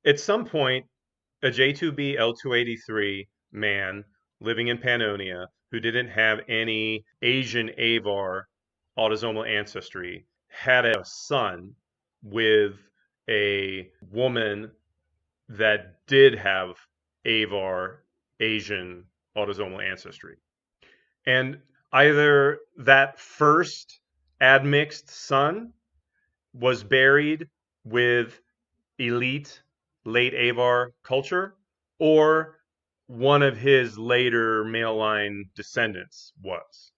At some point, a J2b-L283 man living in Pannonia who didn't have any Asian Avar autosomal ancestry had a son with a woman that did have Avar Asian autosomal ancestry. And either that first admixed son was buried with elite late Avar culture, or one of his later male line descendants was.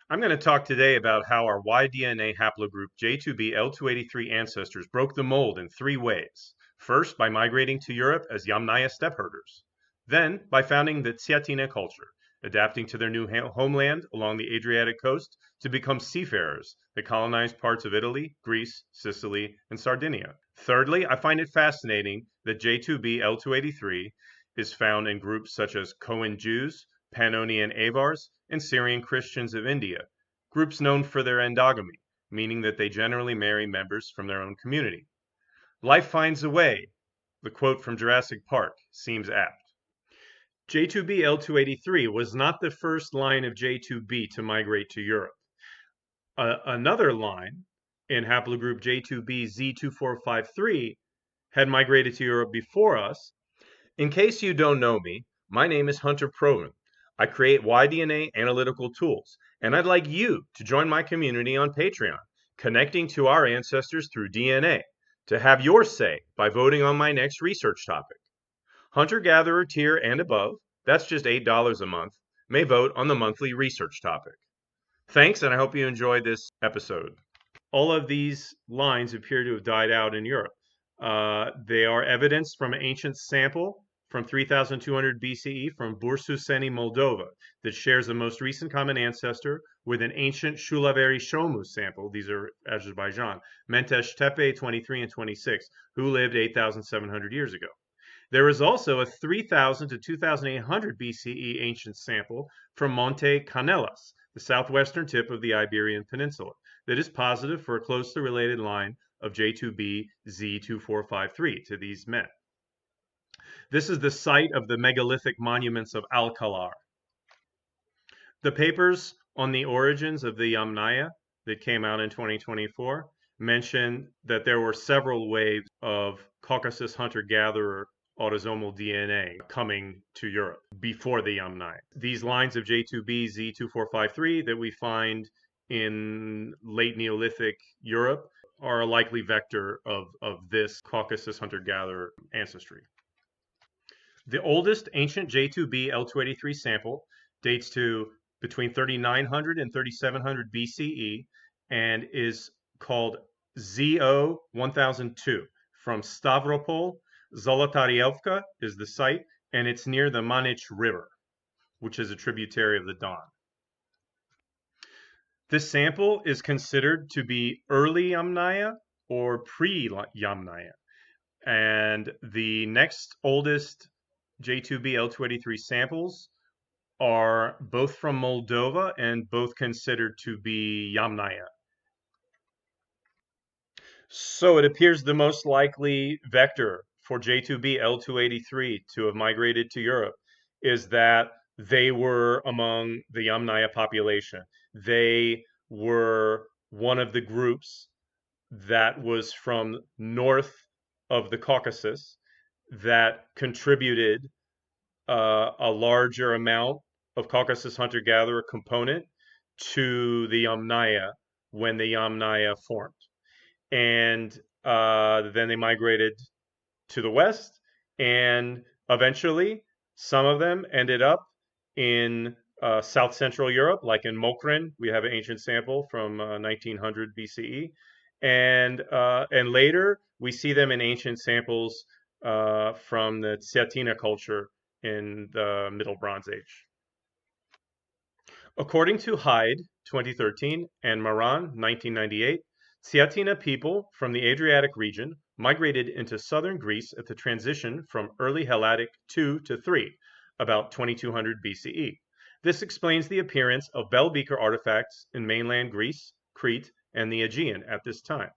I'm going to talk today about how our Y-DNA haplogroup J2b-L283 ancestors broke the mold in three ways. First, by migrating to Europe as Yamnaya steppe herders. Then, by founding the Cetina culture, adapting to their new homeland along the Adriatic coast to become seafarers that colonized parts of Italy, Greece, Sicily, and Sardinia. Thirdly, I find it fascinating that J2b-L283 is found in groups such as Cohen Jews, Pannonian Avars, and Syrian Christians of India, groups known for their endogamy, meaning that they generally marry members from their own community. Life finds a way. The quote from Jurassic Park seems apt. J2b-L283 was not the first line of J2b to migrate to Europe. Another line in haplogroup J2b-Z2453 had migrated to Europe before us. In case you don't know me, my name is Hunter Proven. I create Y-DNA analytical tools, and I'd like you to join my community on Patreon, connecting to our ancestors through DNA, to have your say by voting on my next research topic. Hunter-gatherer tier and above, that's just $8 a month, may vote on the monthly research topic. Thanks, and I hope you enjoyed this episode. All of these lines appear to have died out in Europe. They are evidence from an ancient sample from 3200 BCE from Bursuseni, Moldova, that shares the most recent common ancestor with an ancient Shulaveri Shomu sample, these are Azerbaijan, Mentesh Tepe 23 and 26, who lived 8,700 years ago. There is also a 3000 to 2800 BCE ancient sample from Monte Canelas, the southwestern tip of the Iberian Peninsula, that is positive for a closely related line of J2b-Z2453 to these men. This is the site of the megalithic monuments of Alcalar. The papers on the origins of the Yamnaya that came out in 2024 mention that there were several waves of Caucasus hunter-gatherer autosomal DNA coming to Europe before the Yamnaya. These lines of J2b-Z2453 that we find in late Neolithic Europe are a likely vector of this Caucasus hunter-gatherer ancestry. The oldest ancient J2b-L283 sample dates to between 3900 and 3700 BCE and is called ZO1002 from Stavropol. Zolotaryevka is the site, and it's near the Manich River, which is a tributary of the Don. This sample is considered to be early Yamnaya or pre-Yamnaya, and the next oldest J2b-L283 samples are both from Moldova and both considered to be Yamnaya. So it appears the most likely vector for J2b-L283 to have migrated to Europe is that they were among the Yamnaya population. They were one of the groups that was from north of the Caucasus that contributed a larger amount of Caucasus hunter-gatherer component to the Yamnaya when the Yamnaya formed. And then they migrated to the west, and eventually some of them ended up in South Central Europe, like in Mokrin. We have an ancient sample from 1900 BCE, and later we see them in ancient samples from the Cetina culture in the Middle Bronze Age. According to Hyde, 2013, and Moran, 1998, Cetina people from the Adriatic region migrated into southern Greece at the transition from early Helladic 2 to 3, about 2200 BCE. This explains the appearance of bell beaker artifacts in mainland Greece, Crete, and the Aegean at this time.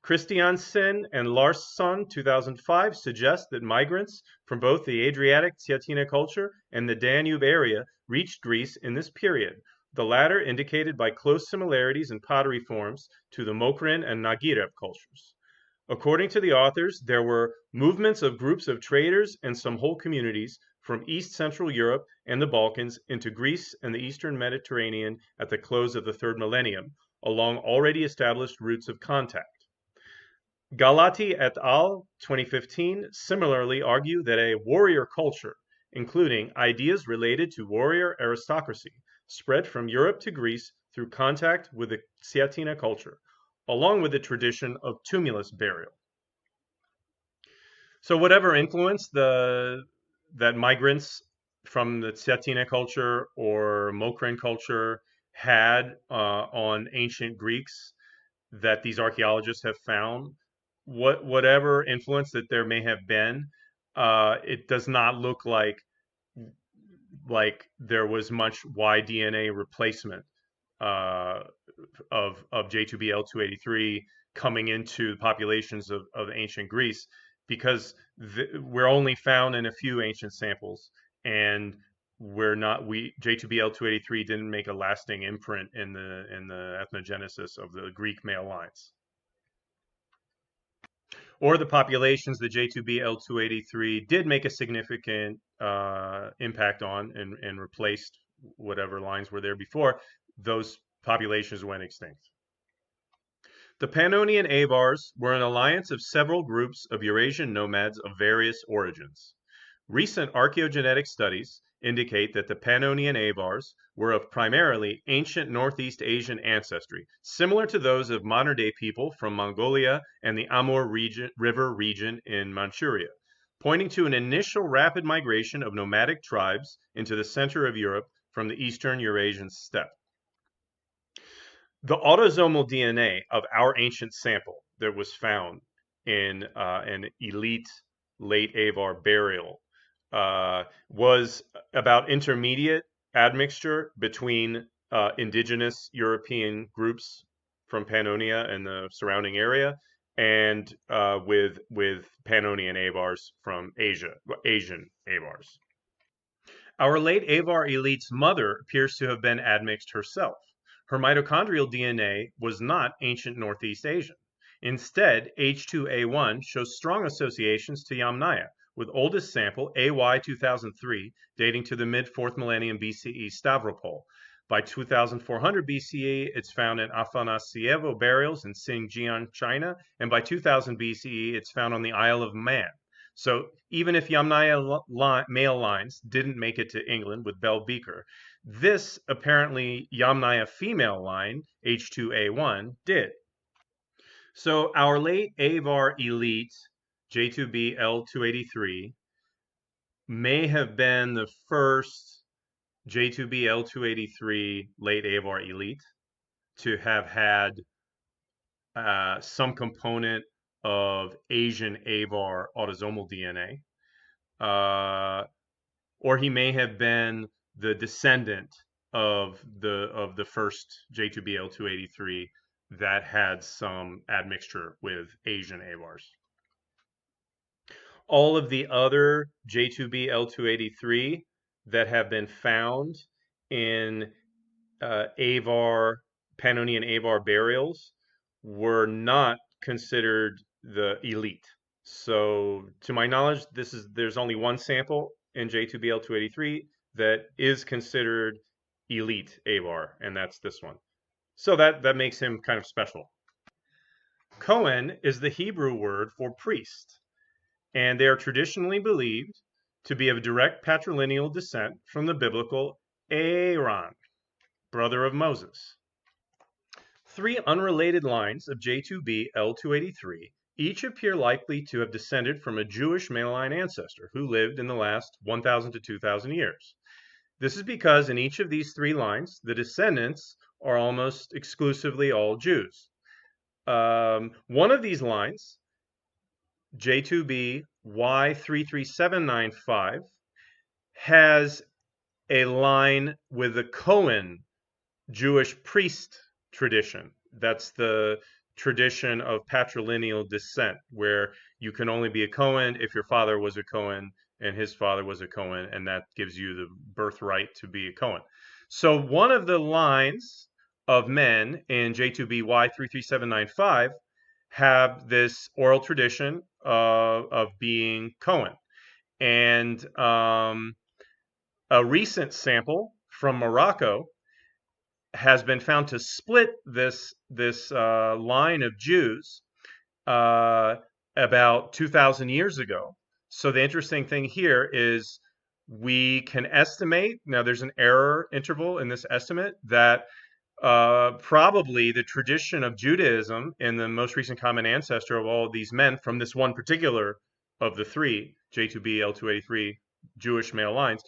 Christiansen and Larsson, 2005, suggest that migrants from both the Adriatic Cetina culture and the Danube area reached Greece in this period, the latter indicated by close similarities in pottery forms to the Mokran and Nagirev cultures. According to the authors, there were movements of groups of traders and some whole communities from East Central Europe and the Balkans into Greece and the Eastern Mediterranean at the close of the third millennium, along already established routes of contact. Galati et al. 2015 similarly argue that a warrior culture, including ideas related to warrior aristocracy, spread from Europe to Greece through contact with the Cetina culture, along with the tradition of tumulus burial. So whatever influence that migrants from the Cetina culture or Mokran culture had on ancient Greeks that these archaeologists have found, whatever influence that there may have been, it does not look like there was much Y-DNA replacement uh, of J2b-L283 coming into the populations of ancient Greece, because we're only found in a few ancient samples, and J2b-L283 didn't make a lasting imprint in the ethnogenesis of the Greek male lines. Or the populations that J2b-L283 did make a significant impact on and replaced whatever lines were there before, those populations went extinct. The Pannonian Avars were an alliance of several groups of Eurasian nomads of various origins. Recent archaeogenetic studies indicate that the Pannonian Avars were of primarily ancient Northeast Asian ancestry, similar to those of modern-day people from Mongolia and the Amur River region in Manchuria, pointing to an initial rapid migration of nomadic tribes into the center of Europe from the eastern Eurasian steppe. The autosomal DNA of our ancient sample that was found in an elite late Avar burial was about intermediate admixture between indigenous European groups from Pannonia and the surrounding area, and with Pannonian Avars from Asia, Asian Avars. Our late Avar elite's mother appears to have been admixed herself. Her mitochondrial DNA was not ancient Northeast Asian. Instead, H2A1 shows strong associations to Yamnaya, with oldest sample AY 2003 dating to the mid-4th millennium BCE Stavropol. By 2400 BCE, it's found in Afanasievo burials in Xinjiang, China, and by 2000 BCE, it's found on the Isle of Man. So even if Yamnaya male lines didn't make it to England with Bell Beaker, this apparently Yamnaya female line, H2A1, did. So our late Avar elite, J2b-L283, may have been the first J2b-L283 late Avar elite to have had some component of Asian Avar autosomal DNA. Or he may have been the descendant of the first J2b-L283 that had some admixture with Asian Avars. All of the other J2b-L283 that have been found in Pannonian Avar burials were not considered the elite. So to my knowledge, there's only one sample in J2b-L283 that is considered elite Avar, and that's this one. So that makes him kind of special. Cohen is the Hebrew word for priest, and they are traditionally believed to be of direct patrilineal descent from the biblical Aaron, brother of Moses. Three unrelated lines of J2b-L283 each appear likely to have descended from a Jewish male line ancestor who lived in the last 1,000 to 2,000 years. This is because in each of these three lines, the descendants are almost exclusively all Jews. One of these lines, J2b-Y33795, has a line with the Cohen Jewish priest tradition. That's the tradition of patrilineal descent, where you can only be a Cohen if your father was a Cohen and his father was a Cohen, and that gives you the birthright to be a Cohen. So one of the lines of men in J2b-Y33795 have this oral tradition of being Cohen. And a recent sample from Morocco has been found to split this line of Jews uh, about 2,000 years ago. So the interesting thing here is we can estimate, now there's an error interval in this estimate, that probably the tradition of Judaism in the most recent common ancestor of all of these men from this one particular of the three J2b-L283 Jewish male lines,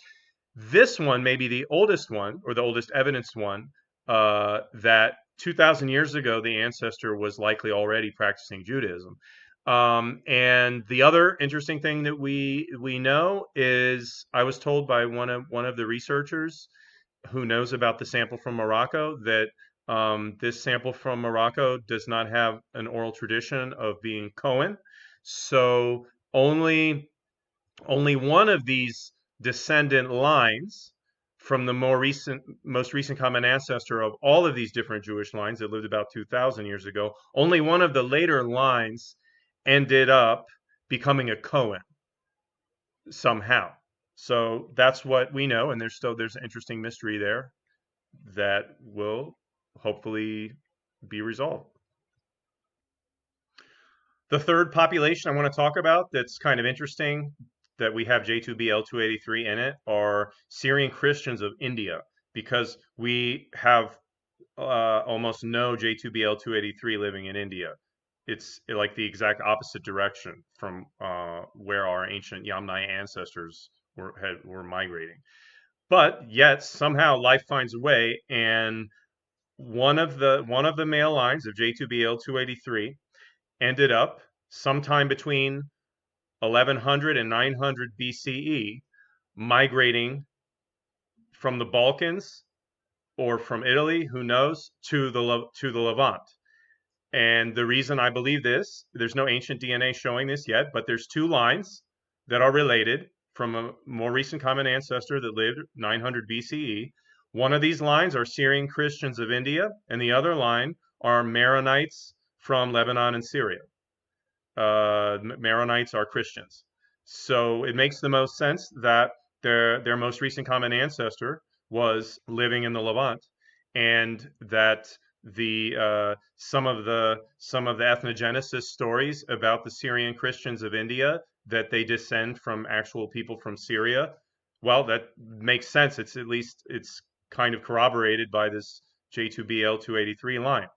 this one may be the oldest one, or the oldest evidence one, that 2,000 years ago the ancestor was likely already practicing Judaism. And the other interesting thing that we know is, I was told by one of the researchers who knows about the sample from Morocco that this sample from Morocco does not have an oral tradition of being Cohen. So only one of these descendant lines from the most recent common ancestor of all of these different Jewish lines that lived about 2,000 years ago, only one of the later lines ended up becoming a Cohen somehow. So that's what we know, and there's an interesting mystery there that will hopefully be resolved. The third population I want to talk about that's kind of interesting that we have J2b-L283 in it are Syrian Christians of India, because we have almost no J2b-L283 living in India. It's like the exact opposite direction from where our ancient Yamnaya ancestors were migrating. But yet somehow life finds a way, and one of the male lines of J2b-L283 ended up sometime between 1100 and 900 BCE migrating from the Balkans or from Italy, who knows, to the Levant. And the reason I believe this, there's no ancient DNA showing this yet, but there's two lines that are related from a more recent common ancestor that lived 900 BCE. One of these lines are Syrian Christians of India, and the other line are Maronites from Lebanon and Syria. Maronites are Christians. So it makes the most sense that their most recent common ancestor was living in the Levant, and that the some of the ethnogenesis stories about the Syrian Christians of India, that they descend from actual people from Syria. Well, that makes sense. It's kind of corroborated by this J2b-L283 line.